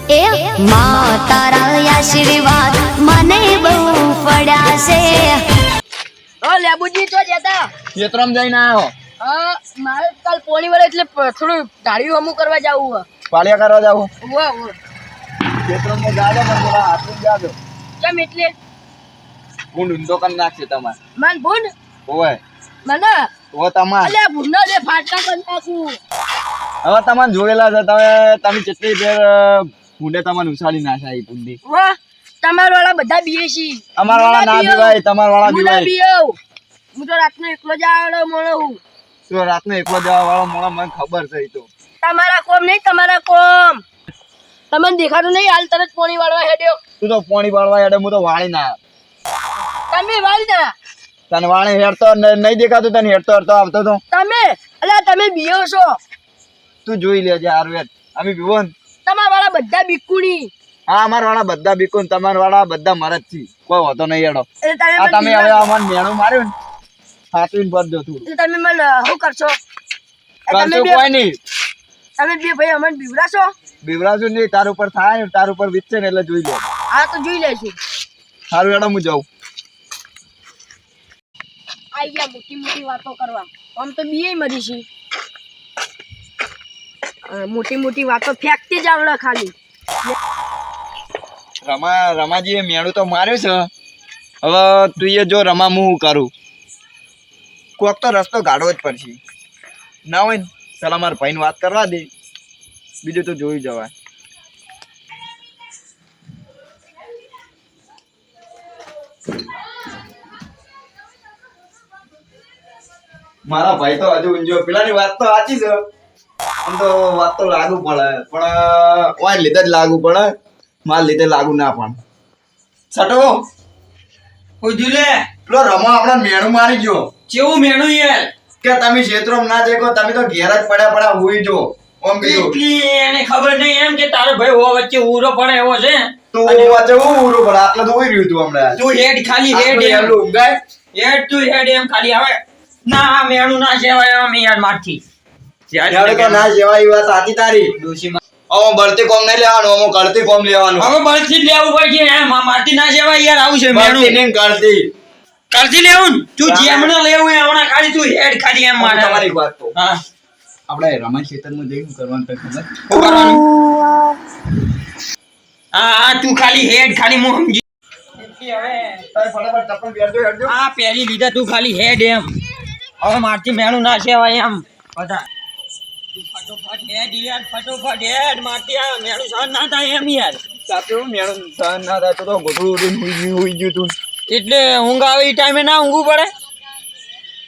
એ માં તારા આશીર્વાદ મને બહુ પડ્યા છે. ઓ લેબુજી તો જતા ખેતરમ જઈને આવ્યો. મારે કાલ પોણી વાળે એટલે થોડું ધાડ્યું અમુક કરવા જવું પાળિયા કરવા જાવ. હો ખેતરમ માં જાજો પણ થોડા હાથમાં જાજો. કેમ એટલે ગુંડ ઊંધો કરી નાખશે તમારે. મન ભૂંડ ઓય મને ઓ તમાર અલ્યા ભૂંડનો લે ફાટકા કરી નાખું. હવે તમને જોયેલા છે તમે કેટલી ફેર ભૂંડે તમને ઉછાળી નાખ્યા એ ભૂંડી. વાહ તમાર વાળા બધા બીએ છી. અમાર વાળા ના બીવાય, તમાર વાળા બીવાય. હું તો રાતનો એકલો જ આવડો મોણો હું. તો રાતનો એકલો જવા વાળો મોણો મને ખબર છે. ઈ તો તમારા કોમ નહીં, તમારા કોમ તમને દેખાતું નહીં. હાલ તરત પોણી વાળવા હેડ્યો. તું તો પાણી વાળવા હેડે, હું તો વાળી ના. તમે વાળી ના તને વાળી હેડતો નહીં દેખાતું, તને હેડતો હેડતો આવતો તો. તમે અલ્યા તમે બીઓ છો. તું જોઈ લેજે હારું હેડ. અમે બીવો ને તમારા વાળા બધા બીકુડી. હા, અમાર વાળા બધા બીકુન, તમાર વાળા બધા મરદ થી. કોઈ હોતો નહીં હેડો. એટલે આ તમે હવે અમને મેણું માર્યું ને હાથવીને પડજો થોડું. એટલે તમે મને શું કરશો? કરશું કોઈ નહીં. તમે બે ભાઈ અમને બીવડાશો? બીવરાશું નહીં. તાર ઉપર થાય ને તાર ઉપર વીતશે ને એટલે જોઈ લે. હા તો જોઈ લેશું. સારું હેડો હું જાઉં. આઈ ગયા મોટી મોટી વાતો કરવા. આમ તો બીએ મરી છે. મોટી મોટી વાતો ફેંકતી જ આવડે ખાલી. રમાજી મેણું તો માર્યું છે. હવે તું એ જો રમા હું કરું. કોક તો રસ્તો ગાળવો જ પડશે. ના હોય ને પેલા મારા ભાઈને વાત કરવા દે, બીજું તો જોઈ જવાય. મારા ભાઈ તો હજુ ઊંઝો. પેલાની વાત તો સાચી છે. આમ તો વાત તો લાગુ પડે, પણ ઓય લીધે જ લાગુ પડે. માર લીધે લાગુ ના પણ. છટો ઉજુલે પેલો રમો આપડે મેણું મારી ગયો. કેવું મેણું યાર કે તમે ક્ષેત્રમાં ના દેખો, તમે તો ઘેર જ પડ્યા હોઈ જો. ઓમ કીધું એટલી એને ખબર નહીં એમ કે તારો ભાઈ હો વચ્ચે ઉરો પડે એવો છે. તો વાચે હું ઉરું પડે આટલે તો હોઈ રહ્યું તું હમણાં. તું હેડ ખાલી હેડ આટલું એમ હેડલું ઊંઘાય. હેડ તું હેડ એમ ખાલી આવે ના આ મેણું ના સેવાય આમ યાર મારથી ત્યારે તો ના જેવા એ વાત સાચી તારી. ડોશીમાં ઓમ બળતી કોમ નહીં લેવાનું, ઓમ કળતી કોમ લેવાનું. હવે બળથી જ લેવું પડશે એમ મારથી ના સેવાય યાર આવું છે બળતી મેણું નહીં કળતી. કરતી લેવું ને તું જેમણે લેવું એ હમણાં ખાલી તું હેડ ખાલી એમ મારે તમારી વાત તો હા આપણે રમા ક્ષેત્રમાં જઈને કરવાનું કઈ ખબર? શું કરવાનું? હા તું ખાલી હેડ ખાલી હું સમજી તારે ફટાફટ ચપ્પલ પહેરજો હેડજો. આ પહેરી લીધા તું ખાલી હેડ એમ હવે મારથી મેણું ના સેવાય એમ બધા તું ફટોફટ હેડ યાર ફટોફટ હેડ મારથી આ મેણું સહન ના થાય એમ યાર સાચું હું મેણું સહન ના થાય તો ગોઠવું ઉડીને હુઈ ગયું તું. એટલે ઊંઘ આવે એ ટાઈમે ના ઊંઘવું પડે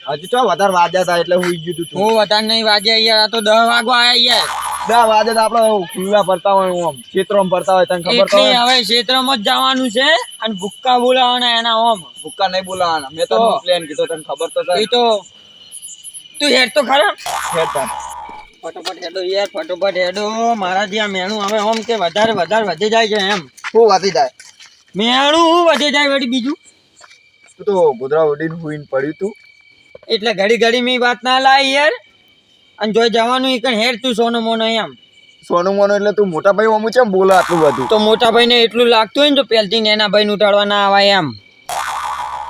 હજુ તો વધારે વાગ્યા હતા એટલે હુઈ ગયું તું. હું વધારે નહીં વાગ્યા યાર આ તો 10 વાગવા આયા યાર 10 વાગે તો આપડે ખુલ્લા ફરતા હોય, ઓમ ક્ષેત્રમાં ફરતા હોય, તને ખબર તો એટલે હોય. હવે ક્ષેત્રમાં જ જવાનું છે અને ભૂક્કા બોલાવાના એના ઓમ ભૂક્કા નહીં બોલાવાના. મેં તો પ્લેન કીધો, તને ખબર તો છે. એ તો તું હેડ તો ખરા હેડતા. ફટોફટ હેડો યાર ફટોફટ હેડો મારા જ્યાં મેણું હવે ઓમ કે વધારે વધી જાય છે એમ શું વાતી જાય? મેણું વધી જાય વળી બીજું તું તો ગોધરા ઉડીને હુઈને પડ્યું તું. એટલે ઘડી ઘડી મેં વાત ના લાવી યાર અને જોઈ જવાનું ઈ કણ હેડ તું સોનો મોનો એમ સોનું મોનું એટલે તું મોટા ભાઈ અમુ છે બોલે આટલું બધું. તો મોટા ભાઈને એટલું લાગતું હોય ને તો પહેલથી ને એના ભાઈને ઉઠાડવા ના આવાય એમ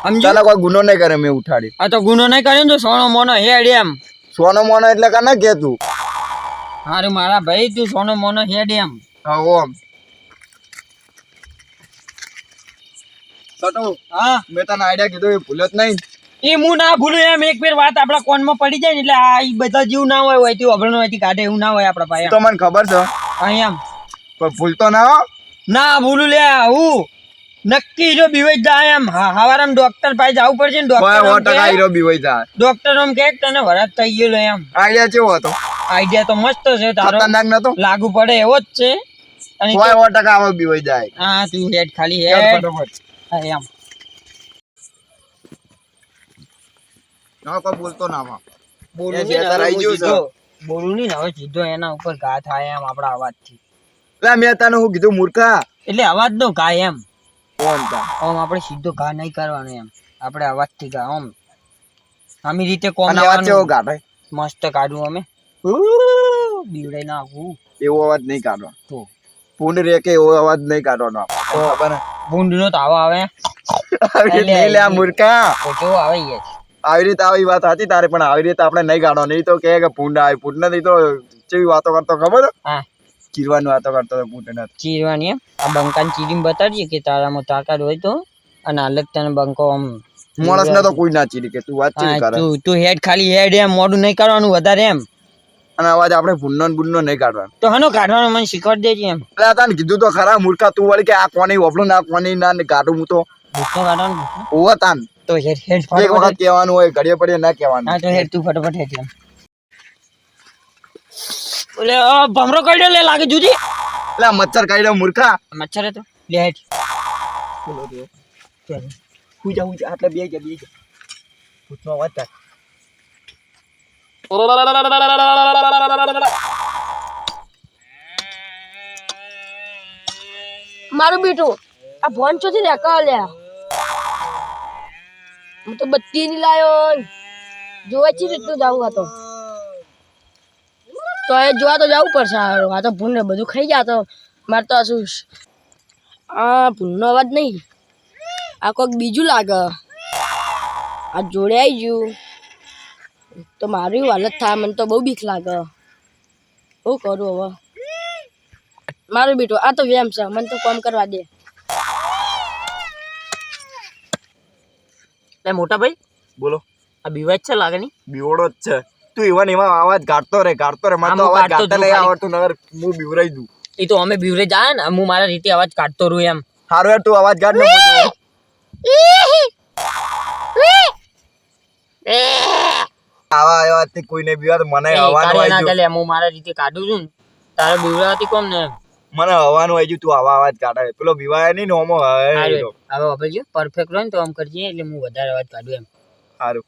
સમજો ચાલે કોઈ ગુનો નહીં કરે મેં ઉઠાડી. આ તો ગુનો નહીં કર્યો ને તો સોનો મોનો હેડ એમ સોનો મોનો એટલે કે ના કે તું. હારું મારા ભાઈ તું સોનો મોનો હેડ એમ હા ઓમ સટો. હા મેં તને આઈડિયા કીધો એ ભૂલ્યો જ નહીં. એ હું ના ભૂલું એમ એક ફેર વાત આપડા કોનમાં પડી જાય ને એટલે આ ઈ બધા જીવ ના હોય હોયથી અભરણ હોયથી કાઢે એવું ના હોય આપડા ભાઈ તો મને ખબર છે એમ પણ ભૂલતો ના હો. ના ભૂલું લે હું નક્કી જો બીવાઈ જાય એમ હવારામ ડોક્ટર પાસે જવું પડશે ને કોઈ 100% ડોક્ટર હીરો બીવાઈ જાય. ડોક્ટર એમ કે તને વરાત થઈ ગયેલો એમ આઈડિયા કેવો હતો? આઈડિયા તો મસ્ત છે તારો ખતરનાક નતો? લાગુ પડે એવો જ છે અને કોઈ 100% આવો બીવાઈ જાય. હા તું હેડ ખાલી હેડ હેડ ફટાફટ. હા, એમ ના કોઈ બોલતો ના માં. બોલું એ નહીં ને ખેતર હવે આઈ હું ગયું છે. સીધો બોલું નહીં ને હવે સીધો એના ઉપર ઘા થાય એમ આપડા અવાજથી લા મેં તને હું કીધું મૂર્ખા? એટલે અવાજ નો ઘા એમ કોણ તા? ઓમ આપણે સીધો ઘા નહીં કરવાનો એમ આપણે અવાજથી ઘા ઓમ આમી રીતે કોમ અને અવાજ કેવો કાઢે? મસ્ત કાઢું અમે બીવડે ના આવું એવો અવાજ નહીં કાઢો. તો ભૂંડ રે કે એવો અવાજ નહીં કાઢવાનો આપણે. તને ખબર હે? ભૂંડનો તાવો આવે આવી રીતે નહીં લે આ મૂર્ખા. તો કેવો આવે યાર આવી રીતે આવી વાત હતી તારે, પણ આવી રીતે આપણે નહીં કાઢો. નહીં તો કહે કે ભૂંડ આવે. ભૂંડ નથી તો કેવી વાતો કરતો ખબર હે? હા ચીરવાની વાતો કરતો હતો ભૂંડ નથી. ચીરવાની એમ આ બંકાને ચીરીને બતાડજે કે તારામાં તાકાત હોય તો અને અલગ તને બંકો આમ માણસ ને તો કોઈ ના ચીરી કે તું વાત ચીરી હા, કરે. તું હેડ ખાલી હેડ એમ મોઢું નહીં કરવાનું વધારે એમ અને અવાજ આપણે ભૂંડનો ને બુંડનો નહીં કાઢવાનો. તો હનો કાઢવાનું મને શીખવાડી દેજે એમ એટલે તને કીધું તો ખરા મૂર્ખા, તું વળી કે આ કોની વફલું ના કોની ના ને કાઢું હું તો ભૂતનો કાઢવાનું ભૂતનો. ઓવો તાન તો હેડ હેડ એક વખત ફટાફટ કહેવાનું હોય, ઘડીએ પડીએ ના કહેવાનું. હા તો હેડ તું ફટાફટ હેડ એમ ઓલે ભમરો કાઢ્યો લે લાગે જુદી એટલે આ મચ્છર કાઢ્યો મૂર્ખા. મચ્છર હતો લે હેડ હું જા આટલે બે જા ભૂતનો અવાજ થાય. મારું બેટું આ ફોન ચોથી રેકા લ્યા હું તો બત્તી ની લાયો જોવા ચી રીતનું જાવું આ તો એ જોવા તો જવું પડશે હારું. આ તો ભૂંડ બધું ખાઈ ગયા તો મારે તો શું આ ભૂંડનો અવાજ નહીં, આ કોઈક બીજું લાગે. આ જોડે આવી ગયું તો મારી હાલત થાય, મને તો બહુ બીક લાગે. શું કરું હવે મારું બેટું? આ તો વેમ છે, મને તો કામ કરવા દે. લે મોટા ભાઈ બોલો. આ બીવાજ છે લાગે ની બીવડો જ છે. તું એવા એમાં અવાજ કાઢતો રે મને તો આમ અવાજ કાઢતો કાઢતા તું નહીં ખાલી. આવડતું. નગર હું બીવરાઈ દઉં. એ તો અમે બીવરે જાય ને હું મારા રીતે અવાજ કાઢતો રહું એમ હારું યાર તું અવાજ કાઢ ને આવા અવાજથી કોઈને બીવા તો મને એ હવાનું કાઢે ના આવી ચાલે હું મારા રીતે કાઢું છું ને તારે બીવરાતી કોમ ને મને હવાનું આવી ગયું. તું આવા અવાજ કાઢે પેલો બીવાય નહીં ને ઓમો હારું. હવે વાપરજો પરફેક્ટ રહે ને તો આમ કરજે એટલે હું વધારે અવાજ કાઢું એમ સારું.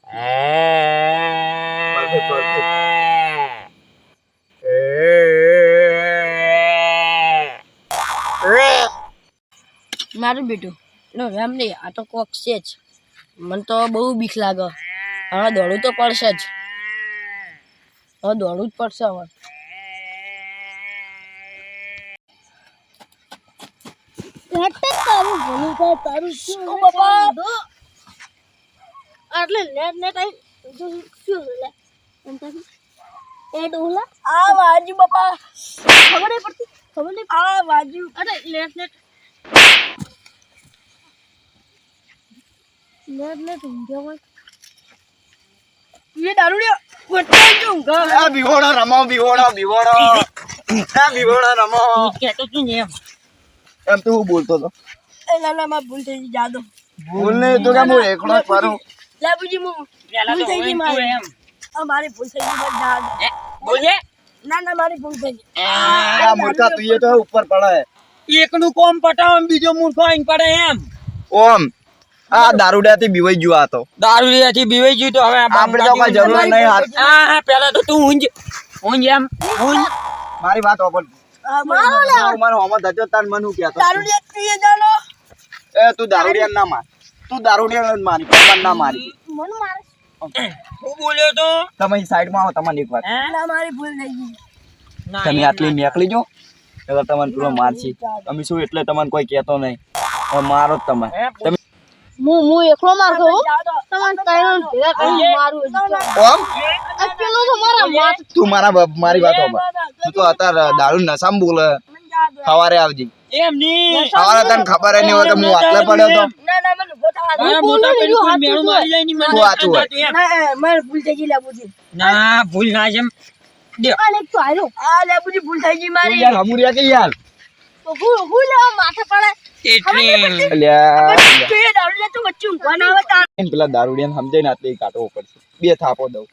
મારું બેટું નો વેમ નહીં, આ તો કોક છે જ. મને તો બહુ બીક લાગે. હવે દોડવું તો પડશે જ, હવે દોડવું જ પડશે. હવે આ વાજુ બાપા ખબર નહીં પડતી, ખબર નહીં. આ વાજુ અરે લેટ લેટ ये दारूડિયા વટાઈ જો આ બીવોડો રમો બીવોડો આ બીવોડો રમો તું કહેતો છું ને એમ તું હું બોલતો હતો. એ નાના માં ભૂલ થઈ ગઈ જાદો ભૂલ નહીં તો કે હું એકલો જ ફરું. લાબુજી મુ પેલા તો ભૂલ થઈ ગઈ તું મારી. એમ આ મારી ભૂલ થઈ ગઈ બસ જાદો. બોલજે ના ના મારી ભૂલ થઈ ગઈ. આ મૂર્ખા તું એ તો ઉપર પડે. એકનું કોમ પટાવ બીજો મૂર્ખો આઈને પડે એમ ઓમ આ દારૂડિયાથી બીવાઈ ગયો આ તો. દારૂડિયાથી બીવાઈ ગયું તો હવે આપણે તો કોઈ જરૂર નહીં. હા પેલા તો તું ઊંઘ એમ ઊંઘ મારી વાત ઓપન મારો લે મારો હોમો ધજો તાર મન હું કહેતો. દારૂડિયા પીએ જાનો એ તું દારૂડિયા ના માર. તું દારૂડિયા જ મારી પણ ના મારી. મન મારે હું બોલ્યો તો તમે સાઈડમાં આવો. તમને એક વાત ના મારી ભૂલ થઈ ગઈ. ના, તમે આટલી નીકળી જો એટલે તમને પેલો મારશી. અમે શું એટલે તમને કોઈ કહેતો નહીં. હવે મારો જ તમે હું એકલો માર કહું તમને કઈનો ભેગા કરી મારું ઓમ પેલો તો મારા માથ તું મારી વાત ઓપન. તું તો અત્યારે દારૂ નશામાં બોલે. સવારે આવજે. એમ ની સવારે તને ખબર નહીં હોય તો હું આટલે પડ્યો તો. ના ના મને ગોઠવા દો. મારા મોટા પેલું કોઈ મેણું મારી જાય ની મને તું આચું હોય. એમ. ના મારી ભૂલ થઈ ગઈ લાબુજી. ના ભૂલ ના જેમ આ લેક તો આયો. આ લાબુજી ભૂલ થઈ ગઈ મારી. યાર હમુરિયા કે યાર તો ભૂલ લેવા માથે પડે. એટલે અલ્યા તો એ દારૂડિયા તો વચ્ચે ઊંઘવાના આવે તાર. પેલા દારૂડિયાને સમજાઈને આટલે કાઢવો પડશે. બે થાપો દઉં.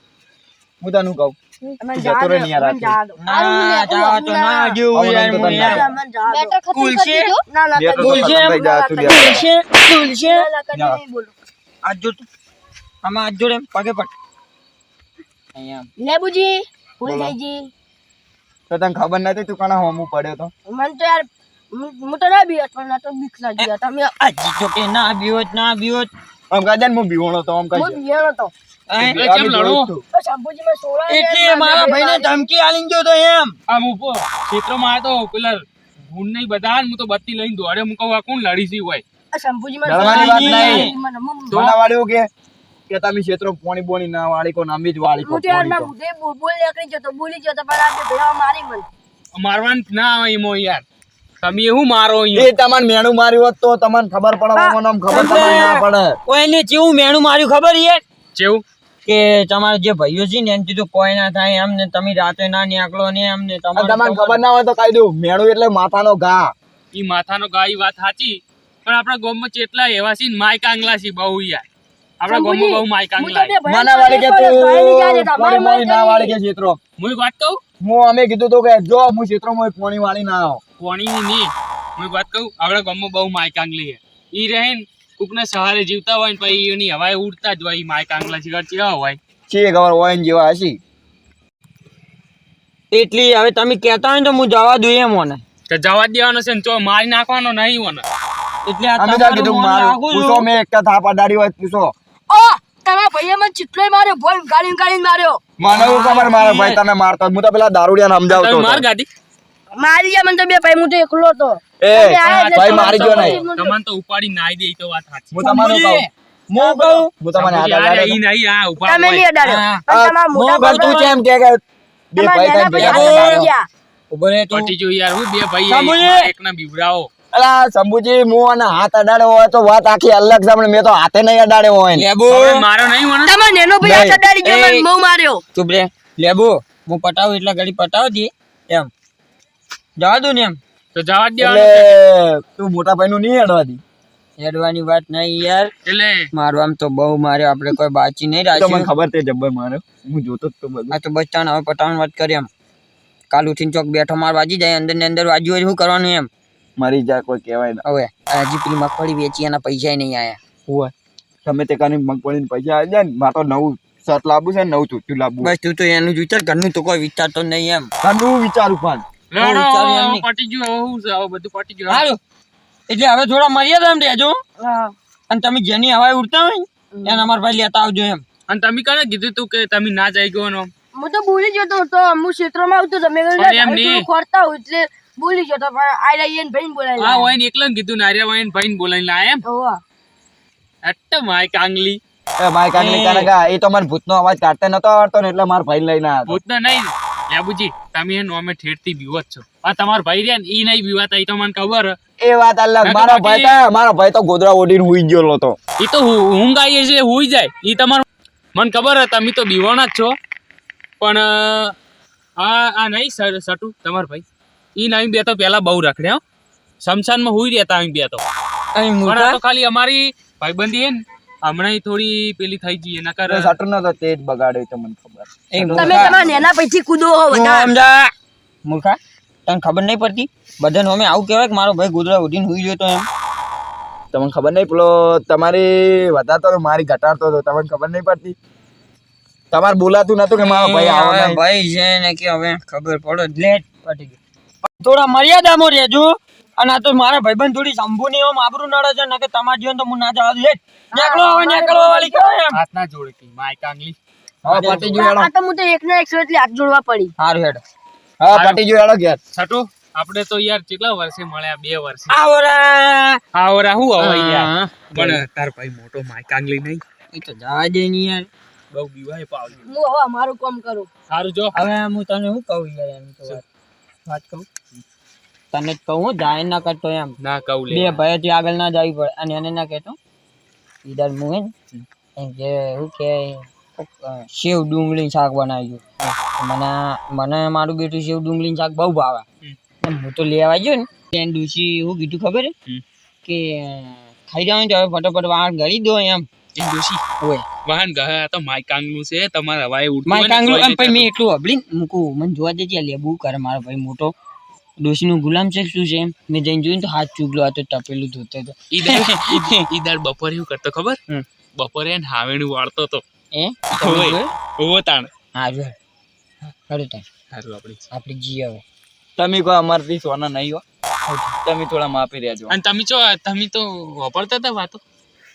હું તને કહું મને જતો જા રહે દો, ને યાર મને જા દો. ના જાવા તો ના જેવું હવે યાર તો હું તને યાર. ના. મને જા દો. કુલ છે ના ના બે તો બોલ છે ખતમ થઈ જાય તું લે. કુલ છે કુલ છે ના ના કદી નહીં બોલું. આજ જો તું આમાં આજ જોડે એમ પગે પડ અહીંયા લેબુજી ભૂલ બોલો. થઈ ગઈ. તો તને ખબર નથી તું કણા હોમું પડ્યો તો. મને તો યાર હું તો ના બીવત પણ ના તો બીક લાગી હતા. તમે આજ તો કે ના બીવત આમ કાજે ને હું બીવણો તો આમ હું કાજે. બીવાનો તો. આમ જોયું તું. તો શાંભુજી માં સોળા એટલે મારા ભાઈને ધમકી આલીને ગયો તો એમ આમ ઉપર ક્ષેત્રમાં આવ્યો તો પેલા ભૂન નહીં બધા હું તો બત્તી લઈને દોડે હું કહું આ કોણ લડીશી હોય આ શંભુજી મને લડવાની વાત નહીં. મને મમ્મી બનાવાળ્યું કે તમે ક્ષેત્રો પોણી બોણી ના વાળી કો નામી જ વાળી કો હું તો યાર પોણી ના કો. મુદ્દે બોલ નીકળી જતો બોલી જતો પણ આપણે ભેળા મારી મને મારવાનું જ ના આવે એમાં યાર તમે એવું મારો અહીંયા એ તમને મેણું માર્યું હોત તો તમને ખબર પડે ઓમોને ઓમ ખબર તમને ના પડે. કોઈને જેવું મેણું માર્યું ખબર યાર જેવું કે તમારા જે ભાઈઓ છે ને એમથી તો કોઈ ના થાય એમ ને તમે રાતે ના નીકળો ને એમ ને અને તમને ખબર ના હોય તો કહી દઉં મેણું એટલે માથાનો ઘા. ઈ માથાનો ગાય વાત સાચી પણ આપણા ગામમાં કેટલા એવા છે ને માય કાંગલા છે બહુ યાર આપણા ગામમાં બહુ માય કાંગલા છે. માના વાળી કે તું પોણી બોણી ના વાળી કે ક્ષેત્રો. હું એક વાત કહું હું અમે કીધું તો કે જો હું ક્ષેત્રોમાં પોણી વાળી ના આવો. કોણીની નહીં હું એક વાત કહું આપણા ગામમાં બહુ માય કાંગલી છે ઈ રહે ને કોકના સહારે જીવતા હોય ને પછી એની હવાએ ઉડતા જ હોય ઈ માય કાંગલા છે કેવા હોય છે ખબર હોય ને જેવા હશી. એટલી હવે તમે કહેતા હોય ને તો હું જવા દઉં એમ મને તો જવા જ દેવાનો છે ને તો મારી નાખવાનો નહીં મને એટલે આ અમે તો તમારું કીધું મન મારું રાખું છું. પૂછો મેં એક થાપ અડાડી હોય તો પૂછો. ઓ તારા ભાઈએ મને ચીટલોય માર્યો ભોય ગાડીને માર્યો મને એવું ખબર મારો ભાઈ તમે મારતો હું તો પેલા દારૂડિયાને સમજાવતો તમે હતો. માર ગાડી મારી ગયા મને તો બે ભાઈ હું તો એકલો હતો એ તમે આયા એટલે ભાઈ તમે મારી ગયો નહીં. તમને તો ઉપાડી નાઈ દે ઈ તો વાત સાચી હું તમને કહું હું કહું હું તમને હાથ યાર, અડાડ્યો ઈ નહીં આ ઉભા તમે નહીં હોય. અડાડ્યો હા. પણ તમારા મોટા હું ગલતું બાબા- છે એમ કે બે તમારા ભાઈ નાના થઈને ભાઈ ભેગા હાથ થઈને અડાડી મારો. ગયા. ઉભો રહે તું પટી જો યાર હું બે ભાઈ સાંભળીએ. એકના બીવડાવો અલા શંભુજી હું અને હાથ અડાડ્યો હોય તો વાત આખી અલગ છે પણ મેં તો હાથે નહીં અડાડ્યો હોય ને. લેબુ હવે મારો નહીં મને તમારા નેનો ભાઈ હાથ નહીં. અડાડી ગયો મને એ. બહુ માર્યો ચૂપ રે લેબુ હું પટાવું એટલે ઘડી પટાવ દે એમ જવા દઉં ને એમ તો જવા જ દેવાનો એટલે તું મોટા ભાઈ નું નહીં અડવા દી. હેડવાની વાત નહીં યાર એટલે મારવા આમ તો બહુ મારે આપણે કોઈ બાચી નહીં તો મને રાખ્યું ખબર તે જબ્બર માર્યો હું જોતો જ તો બધું. આ તો બચ્ચાને હવે પટાવવાની વાત કરી એમ કાલ ઉઠીને ચોક બેઠો માર વાજી જાય અંદર ને અંદર વાજ્યું હોય શું કરવાનું એમ મરી જાય કોઈ કહેવાય ના હવે આ હજી પેલી મગફળી વેચી એના પૈસા નહીં આયા હોય તમે તે કાની મગફળી પૈસા આવી જાય ને મારે તો નવું શર્ટ લાવવું છે ને નવું ચૂંટ્યું લાવવું. બસ તું તો એનું જ વિચાર ઘરનું તો કોઈ વિચારતો નહીં એમ ઘરનું વિચારું પણ લડો, વિચાર્યું એમ નહીં. પટી ગયું હવે શું છે હવે બધું પટી ગયું સારું એટલે હવે થોડા મર્યાદા રહેજો હા અને તમે જેની હવાએ ઉડતા હોય ને એને અમારા ભાઈ લેતા આવજો એમ અને તમે કને કીધું તું કે તમે ના જઈ ગયો નો હું તો ભૂલી જતો તો હું ક્ષેત્રમાં આવતો તમે પણ એમ નહીં. ખોરતા હોય એટલે ભૂલી જતો પણ આ લઈએ ને ભાઈ બોલાવી હા હોય ને એકલા કીધું નારિયા હોય ને ભાઈ બોલાઈને લાય એમ અટ્ટ માય કાંગલી એ માય કાંગલી કાનગા એ તો મને ભૂતનો અવાજ કાઢતે નતો આવડતો ને એટલે માર ભાઈ લઈને આવ્યો. ભૂત નહીં લેબુજી તમે એ નોમે ઠેરથી બીવો જ છો આ તમારા ભાઈ રહ્યા ને ઈ નહીં બીવાતા ઈ તો મને ખબર હે. એ વાત અલગ. ના તો મારો ભાઈ તો ગોદરા ઓઢીને હુઈ ગયો હતો. ઈ તો ઊંઘ આવીએ છે હુઈ જાય ઈ તમારું મને ખબર હે તમે તો બીવાના જ છો પણ આ નહીં સટુ તમારા ભાઈ ઈ નહીં બે તો પેલા બહુ રખડે હો શમશાનમાં હુઈ રહેતા અમે બે તો અહીં પણ આ મૂર્ખા તો ખાલી અમારી ભાઈબંધી હે ને હમણાં થોડી પેલી થઈ ગઈ એના કારણે સટુ નતો તે જ બગાડ્યો તો મને ખબર. એ તમે મૂર્ખા તમારા નેના પૈથી કૂદો હો તું બધા સમજા મૂર્ખા તને ખબર નહીં પડતી બધાને અમે આવું કહેવાય કે મારો ભાઈ ગોદડા ઉઠીને હુઈ ગયો તો એમ તમને ખબર નહીં પેલો તમારી વધારતો હતો મારી ઘટાડતો હતો તમને ખબર નહીં પડતી. તમારે બોલાતું નતું કે મારો ભાઈ આવો હવે નહીં. ભાઈ છે ને કે હવે ખબર પડો લેટ પટી ગઈ થોડા મર્યાદામાં રહેજો અને આ તો મારા ભાઈબંધ થોડી સંભુ ની આમ આબરૂ નડે છે ને કે તમારા જીવન તો હું ના જવા દઉં લેટ નીકળો હવે નીકળો વાળી કહેવાય એમ હાથ ના જોડે કે માય કાંગલી હવે પટી ગયું હેડો. આ તો હું તો એકના એક એટલે હાથ જોડવા પડી સારું હેડ હા પટી ગયું હેડો ઘેર. છટો આપણે તો યાર કેટલા વર્ષે મળ્યા 2 વર્ષે આવરા આવરા હું હવે હા. યાર પણ તાર ભાઈ મોટો માય કાંગલી નહીં એ તો જવા દે નહીં યાર બહુ બીવાય પાવલી હું હવે મારું કામ કરું સારું જો હવે હું તને શું કહું યાર એમ તો વાત કહું તને જ કહું જાય ના કરતો એમ ના કહું લે બે ભાઈઓથી આગળ ના જવી પડે અને એને ના કહેતો ઈધર હું હે ને એમ કે શું કે સેવ ડુંગળી શાક બનાવ્યું મને મને મારું બેટું સેવ ડુંગળી શાક બહુ ભાવે અને હું તો લેવા ગયો ને ત્યાં ડૂસી હું કીધું ખબર હે કે ખાઈ જાવ ને તો હવે ફટાફટ વાળ ગળી દો એમ એ દોશી હોય વાહન ગયા તો માય કાંગલું છે તમારા હવાએ ઉડતું મારે હોય ને કાંગલું તોય એમ પછી મેં નહીં એટલું હબળી મૂકું મને જોવા દેજે આ લેબુ કરે મારો ભાઈ મોટો ડોશીનું ગુલામ છે શું છે એમ મેં જઈને જોયું ને તો હાથ ચૂકલો હતો ટપેલું ધોતો હતો થતું. ઈ દાડ બપોરે એવું કરતો ખબર હમ. બપોરે એને હાવેણું વાળતો તો એ હોય. ઓવો તાણ હારું હારું તાર સારું આપણી આપણે જી હવે તમે કોઈ અમારથી સોના નહીં હો. તમે થોડા માપી રહેજો. અને તમે તો વાપરતા હતા વાતો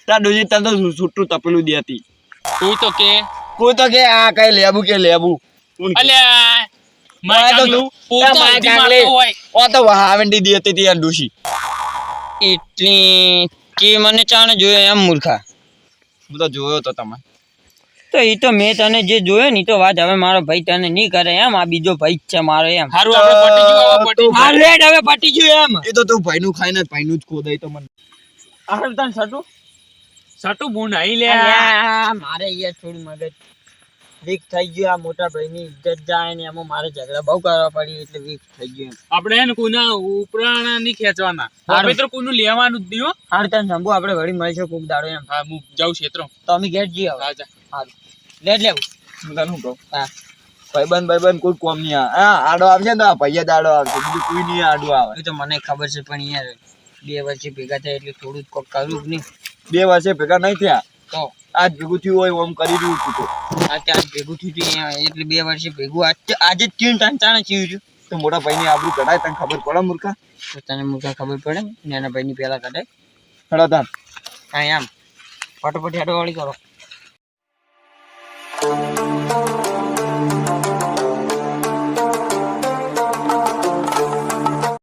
તાર ડોશી તને તો છૂટું તપેલું દેતી. કોઈ તો કે કોઈ તો કે આ કઈ લેબુ કે લેબુ. અલ્યા માય તો કાંગલું, પોતો માય હજી કાંગલે. મારતો હોય. ઓ તો હાવેન્ડી દી હતી ત્યાં ડોશી. એટલી કે મને ચાણે જોયો એમ મૂર્ખા. હું તો જોયો તો તમે. તો એ તો મેં તને જે જોયો ને ઈ તો વાત હવે મારો ભાઈ તને નહીં કરે એમ. આ બીજો ભાઈ જ છે મારો એમ. હારું આપણે પટી ગયું, હવે પટી હા ગયું. લેટ હવે પટી ગયું એમ. એ તો તું ભાઈનું ખાઈને ભાઈનું જ ખોદાય તો મને. હારું તને સટુ સટુ બુન આઈ લે. અલ્યા, મારે યાર થોડું મગજ વીક થઈ ગયું. આ મોટા ભાઈની ઇજ્જત જાય ને એમાં મારે ઝઘડા બહુ કરવા પડી એટલે વીક થઈ ગયું એમ. આપણે હે ને કોઈના ઉપરાણા નહીં ખેંચવાના. હારું. આપણે તો કોઈનું લેવાનું જ નહીં હો. હારું તને શંભુ આપણે વળી મળીશું કોક દાડો એમ. હા હું જાઉં ક્ષેત્રો. તો અમે ઘેર જઈએ હવે. હા જા. હારું લેટ લેવું. હું તને શું કહું? હા ભાઈબંધ કોઈ કોમ નહીં આવે. હા આડો આવશે ને તો આ ભાઈ જ આડો આવશે, બીજું કોઈ નહીં આડો આવે. એ તો મને ખબર છે પણ યાર 2 વર્ષે ભેગા થાય એટલે થોડું જ કોક કરવું જ નહીં. 2 વર્ષે ભેગા નહીં થયા. તો આજ ભેગું થયું હોય ઓમ કરી રહ્યું છું તો. આ ત્યાં ભેગું થયું હતું અહીંયા એટલે 2 વર્ષે ભેગું આજે જ થયું ને તને ચાણે થયું છું. તો મોટા ભાઈની આબરૂ કઢાય તને ખબર પડે મૂર્ખા. તો તને મૂર્ખા ખબર પડે ને નાના ભાઈની પહેલા કઢાય. હેડો તાન. હા એમ ફટાફટ હેડો વાળી કરો.